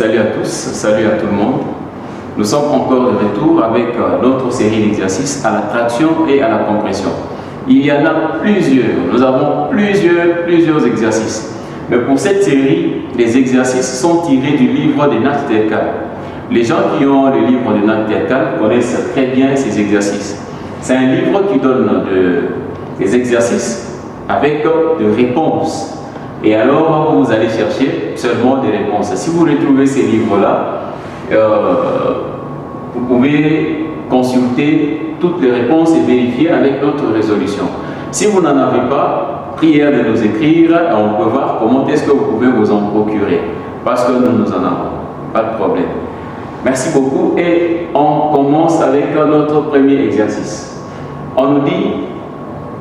Salut à tous, salut à tout le monde. Nous sommes encore de retour avec notre série d'exercices à la traction et à la compression. Il y en a plusieurs, nous avons plusieurs exercices. Mais pour cette série, les exercices sont tirés du livre de Nat Terkal. Les gens qui ont le livre de Nat Terkal connaissent très bien ces exercices. C'est un livre qui donne des exercices avec des réponses. Et alors, vous allez chercher seulement des réponses. Si vous retrouvez ces livres-là, vous pouvez consulter toutes les réponses et vérifier avec notre résolution. Si vous n'en avez pas, prière de nous écrire et on peut voir comment est-ce que vous pouvez vous en procurer. Parce que nous en avons, pas de problème. Merci beaucoup et on commence avec notre premier exercice. On nous dit,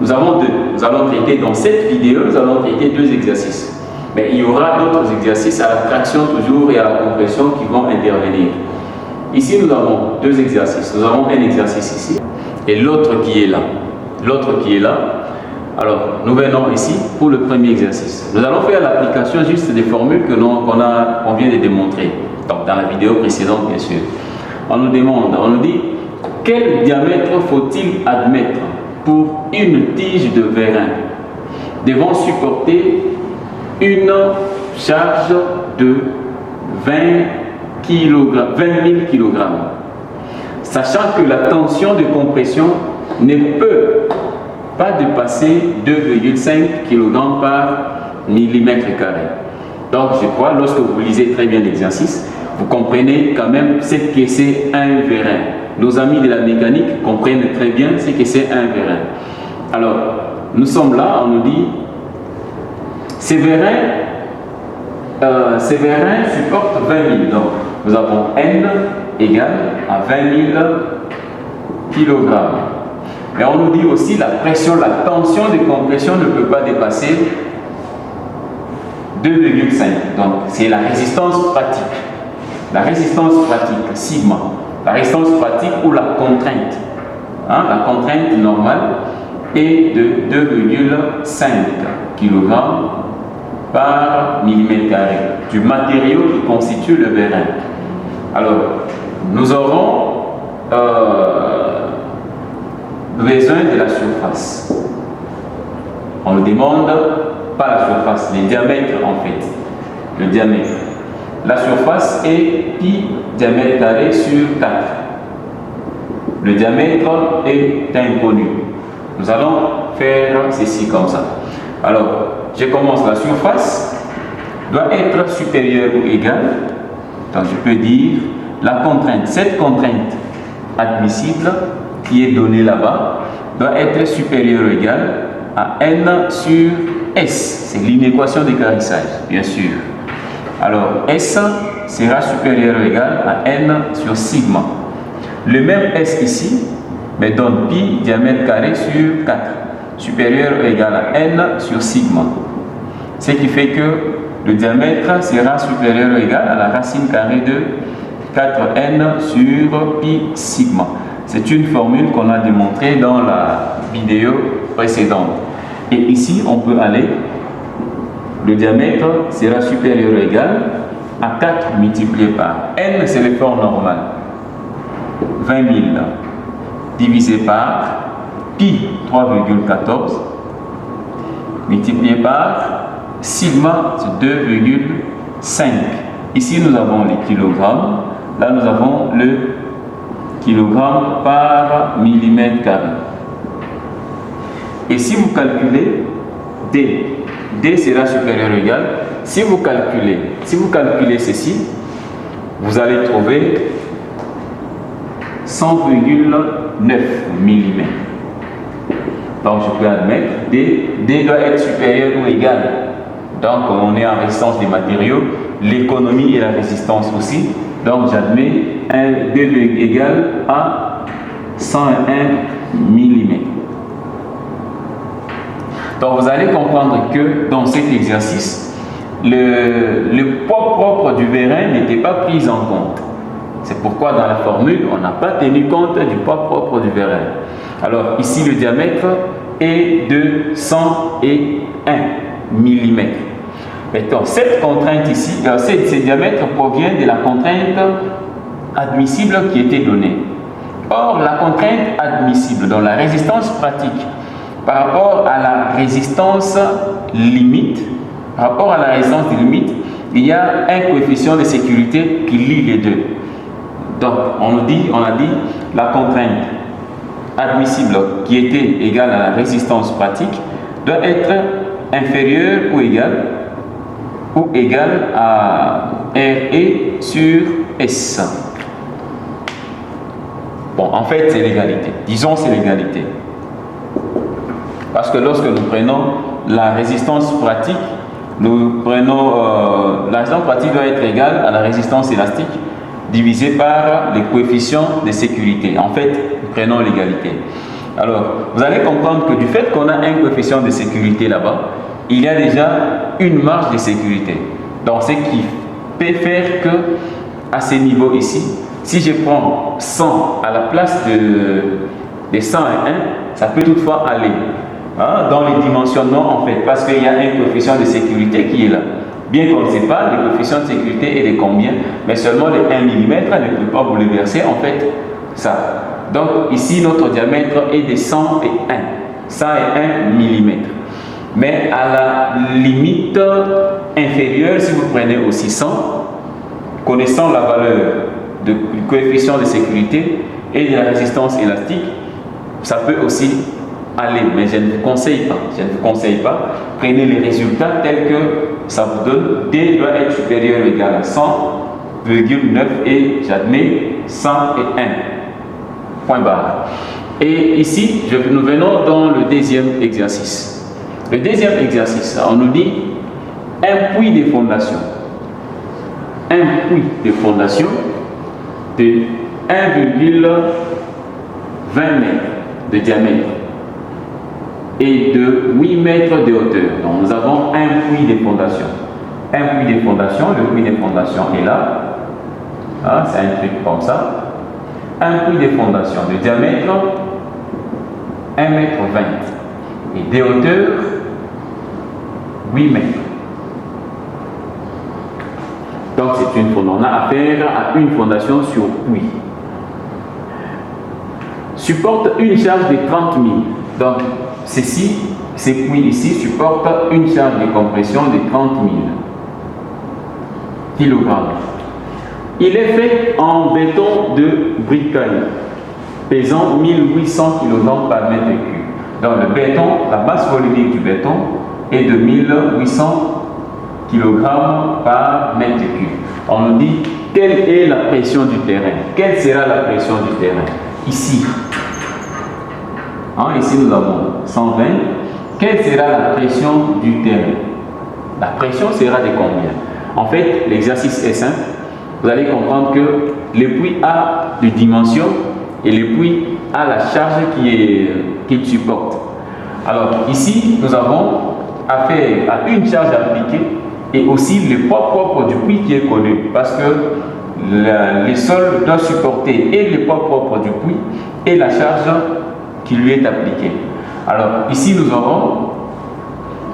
nous avons deux. Nous allons traiter dans cette vidéo, nous allons traiter deux exercices. Mais il y aura d'autres exercices à la traction toujours et à la compression qui vont intervenir. Ici, nous avons deux exercices. Nous avons un exercice ici et l'autre qui est là. L'autre qui est là. Alors, nous venons ici pour le premier exercice. Nous allons faire l'application juste des formules qu'on vient de démontrer. Donc, dans la vidéo précédente, bien sûr. On nous demande, on nous dit, quel diamètre faut-il admettre pour une tige de vérin devant supporter une charge de 20 000 kg, sachant que la tension de compression ne peut pas dépasser 2,5 kg par millimètre carré. Donc je crois, lorsque vous lisez très bien l'exercice, vous comprenez quand même ce que c'est un vérin. Nos amis de la mécanique comprennent très bien ce que c'est un vérin. Alors, nous sommes là, on nous dit, ces vérins supportent 20 000. Donc, nous avons N égale à 20 000 kg. Mais on nous dit aussi la pression, la tension de compression ne peut pas dépasser 2,5. Donc, c'est la résistance pratique. La résistance pratique, sigma. La résistance pratique ou la contrainte. La contrainte normale est de 2,5 kg par millimètre carré du matériau qui constitue le vérin. Alors, nous aurons besoin de la surface. On nous demande pas la surface, les diamètres en fait. Le diamètre. La surface est pi diamètre carré sur 4. Le diamètre est inconnu. Nous allons faire ceci comme ça. Alors, je commence. La surface doit être supérieure ou égale. Donc, je peux dire la contrainte. Cette contrainte admissible qui est donnée là-bas doit être supérieure ou égale à n sur s. C'est l'inéquation d'équarrissage, bien sûr. Alors, S sera supérieur ou égal à N sur sigma. Le même S ici me donne pi diamètre carré sur 4, supérieur ou égal à N sur sigma. Ce qui fait que le diamètre sera supérieur ou égal à la racine carrée de 4N sur pi sigma. C'est une formule qu'on a démontrée dans la vidéo précédente. Et ici, on peut aller. Le diamètre sera supérieur ou égal à 4 multiplié par N, c'est l'effort normal. 20 000 divisé par pi 3,14 multiplié par sigma, c'est 2,5. Ici, nous avons les kilogrammes. Là, nous avons le kilogramme par millimètre carré. Et si vous calculez D, D sera supérieur ou égal. Si vous calculez ceci, vous allez trouver 100,9 mm. Donc je peux admettre D doit être supérieur ou égal. Donc on est en résistance des matériaux, l'économie et la résistance aussi. Donc j'admets D égal à 101 mm. Donc vous allez comprendre que dans cet exercice, le poids propre du vérin n'était pas pris en compte. C'est pourquoi dans la formule, on n'a pas tenu compte du poids propre du vérin. Alors ici, le diamètre est de 101 mm. Maintenant, cette contrainte ici, ces diamètres proviennent de la contrainte admissible qui était donnée. Or, la contrainte admissible dans la résistance pratique par rapport à la résistance limite, il y a un coefficient de sécurité qui lie les deux. Donc, on a dit la contrainte admissible qui était égale à la résistance pratique doit être inférieure ou égale à RE sur S. Bon, en fait, c'est l'égalité. Disons c'est l'égalité. Parce que lorsque nous prenons la résistance pratique, la résistance pratique doit être égale à la résistance élastique divisé par les coefficients de sécurité. En fait, nous prenons l'égalité. Alors, vous allez comprendre que du fait qu'on a un coefficient de sécurité là-bas, il y a déjà une marge de sécurité. Donc, ce qui peut faire que, à ce niveau ici, si je prends 100 à la place de 101, ça peut toutefois aller dans les dimensionnements en fait, parce qu'il y a un coefficient de sécurité qui est là. Bien qu'on ne sait pas, le coefficient de sécurité est de combien, mais seulement les 1 mm ne peut pas bouleverser en fait ça. Donc ici, notre diamètre est de 101 mm. Mais à la limite inférieure, si vous prenez aussi 100, connaissant la valeur du coefficient de sécurité et de la résistance élastique, ça peut aussi aller, mais je ne vous conseille pas. Prenez les résultats tels que ça vous donne. D doit être supérieur ou égal à 100,9 et j'admets 101. Point barre. Et ici, nous venons dans le deuxième exercice. Le deuxième exercice, on nous dit un puits de fondation. Un puits de fondation de 1,20 mètres de diamètre et de 8 mètres de hauteur. Donc nous avons un puits de fondation. Un puits de fondation, le puits de fondation est là. C'est un truc comme ça. Un puits de fondation de diamètre 1,20 mètre et de hauteur 8 mètres. Donc on a affaire à une fondation sur puits. Supporte une charge de 30 000. Donc ces puits ici supportent une charge de compression de 30 000 kg. Il est fait en béton de bricaille, pesant 1800 kg par mètre cube. Donc le béton, la masse volumique du béton est de 1800 kg par mètre cube. On nous dit quelle est la pression du terrain. Quelle sera la pression du terrain? Ici. Ici nous avons 120. Quelle sera la pression du terrain? La pression sera de combien? En fait, l'exercice est simple. Vous allez comprendre que le puits a des dimensions et le puits a la charge qu'il supporte. Alors ici, nous avons affaire à une charge appliquée et aussi le poids propre du puits qui est connu, parce que le sol doit supporter et le poids propre du puits et la charge qui lui est appliquée. Alors ici nous aurons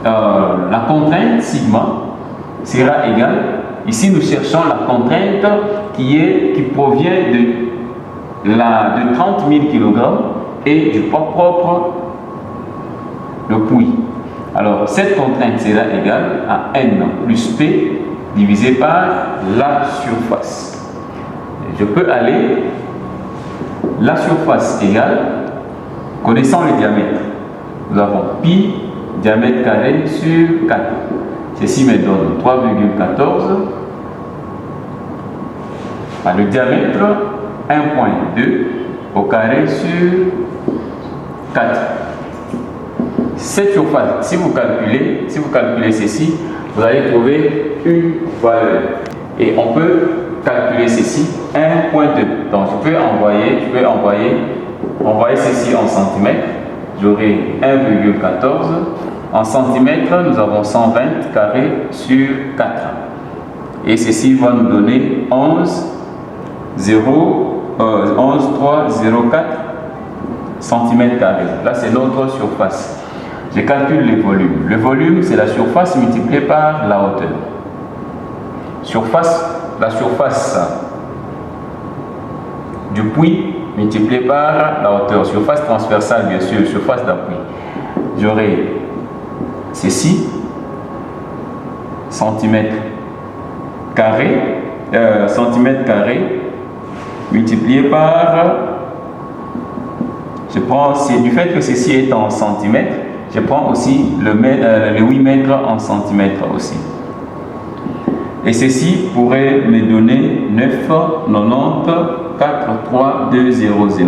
la contrainte sigma sera égale. Ici nous cherchons la contrainte qui provient de 30 000 kg et du poids propre de puits. Alors cette contrainte sera égale à N plus P divisé par la surface. Je peux aller la surface égale, connaissant le diamètre, nous avons pi diamètre carré sur 4. Ceci me donne 3,14. Le diamètre 1,2 au carré sur 4. Cette surface, si vous calculez ceci, vous allez trouver une valeur. Et on peut calculer ceci 1,2. Donc je peux envoyer ceci en centimètres. J'aurai 1,14. En centimètres, nous avons 120 carré sur 4. Et ceci va nous donner 11,304 cm². Là, c'est notre surface. je calcule le volume. Le volume, c'est la surface multipliée par la hauteur. La surface du puits multiplié par la hauteur. Surface transversale, bien sûr, surface d'appui. J'aurai ceci, centimètre carré, multiplié par, je prends, c'est du fait que ceci est en centimètres, je prends aussi le 8 mètres en centimètres aussi. Et ceci pourrait me donner 9,943200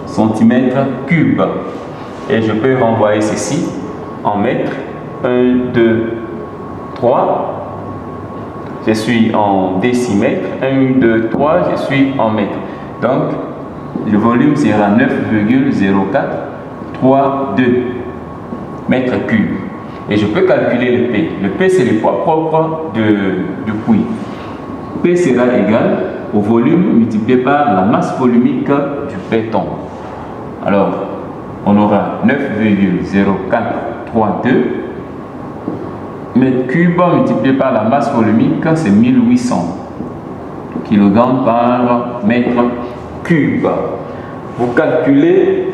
centimètres cubes. Et je peux renvoyer ceci en mètres. 1, 2, 3. Je suis en décimètres. 1, 2, 3, je suis en mètres. Donc, le volume sera 9,0432 mètres cubes. Et je peux calculer le P. Le P, c'est le poids propre du puits. P sera égal au volume multiplié par la masse volumique du béton. Alors, on aura 9,0432 mètres cubes multiplié par la masse volumique, c'est 1800 kg par mètre cube. Vous calculez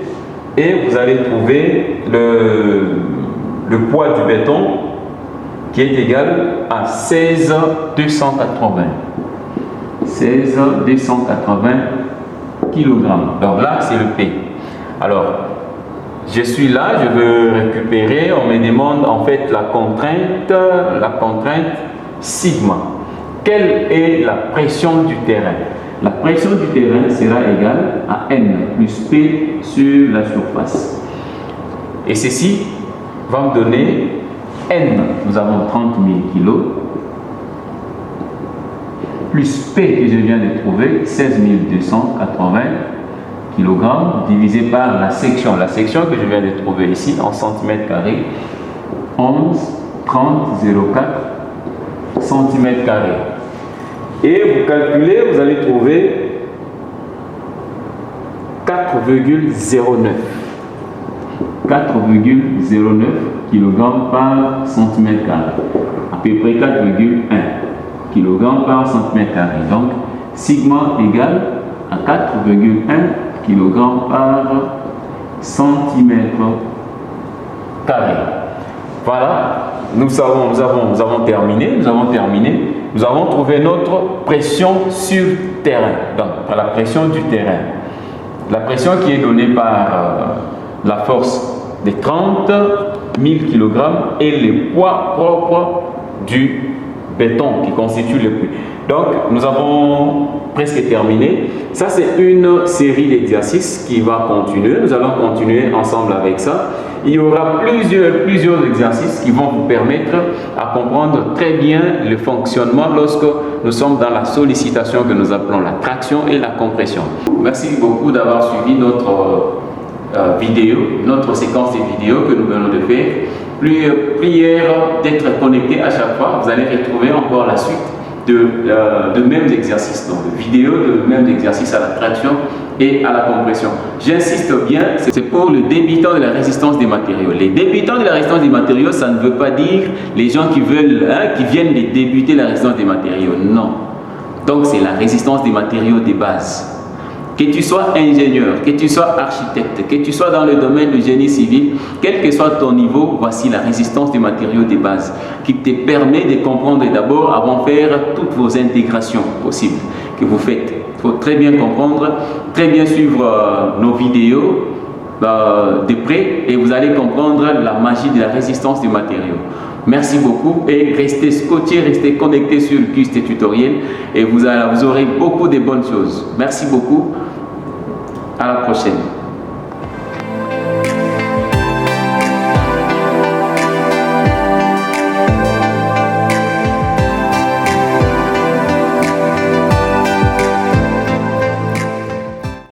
et vous allez trouver le poids du béton qui est égal à 16,280. 16,280 kg. Donc là, c'est le P. Alors, je suis là, je veux récupérer, on me demande en fait la contrainte sigma. Quelle est la pression du terrain? La pression du terrain sera égale à N plus P sur la surface. Et ceci va me donner N, nous avons 30 000 kg, plus P que je viens de trouver, 16 280 kg, divisé par la section. La section que je viens de trouver ici, en centimètres carrés, 11,30,04 centimètres carrés. Et vous calculez, vous allez trouver 4,09. 4,09 kg par centimètre carré. À peu près 4,1 kg par centimètre carré. Donc, sigma égale à 4,1 kg par centimètre carré. Voilà, nous avons terminé. Nous avons trouvé notre pression sur terrain. Donc, la pression du terrain. La pression qui est donnée par la force de 30 000 kg et le poids propre du béton qui constitue le puits. Donc, nous avons presque terminé. Ça, c'est une série d'exercices qui va continuer. Nous allons continuer ensemble avec ça. Il y aura plusieurs exercices qui vont vous permettre à comprendre très bien le fonctionnement lorsque nous sommes dans la sollicitation que nous appelons la traction et la compression. Merci beaucoup d'avoir suivi notre notre séquence de vidéos que nous venons de faire. Prière d'être connecté à chaque fois. Vous allez retrouver encore la suite de mêmes exercices, donc de vidéos de mêmes exercices à la traction et à la compression. J'insiste bien, c'est pour le débutant de la résistance des matériaux. Les débutants de la résistance des matériaux, ça ne veut pas dire les gens qui veulent, qui viennent de débuter la résistance des matériaux. Non. Donc c'est la résistance des matériaux de base. Que tu sois ingénieur, que tu sois architecte, que tu sois dans le domaine du génie civil, quel que soit ton niveau, voici la résistance des matériaux de base qui te permet de comprendre d'abord avant de faire toutes vos intégrations possibles que vous faites. Il faut très bien comprendre, très bien suivre nos vidéos de près et vous allez comprendre la magie de la résistance des matériaux. Merci beaucoup et restez scotchés, restez connectés sur QST Tutoriel et vous aurez beaucoup de bonnes choses. Merci beaucoup. À la prochaine.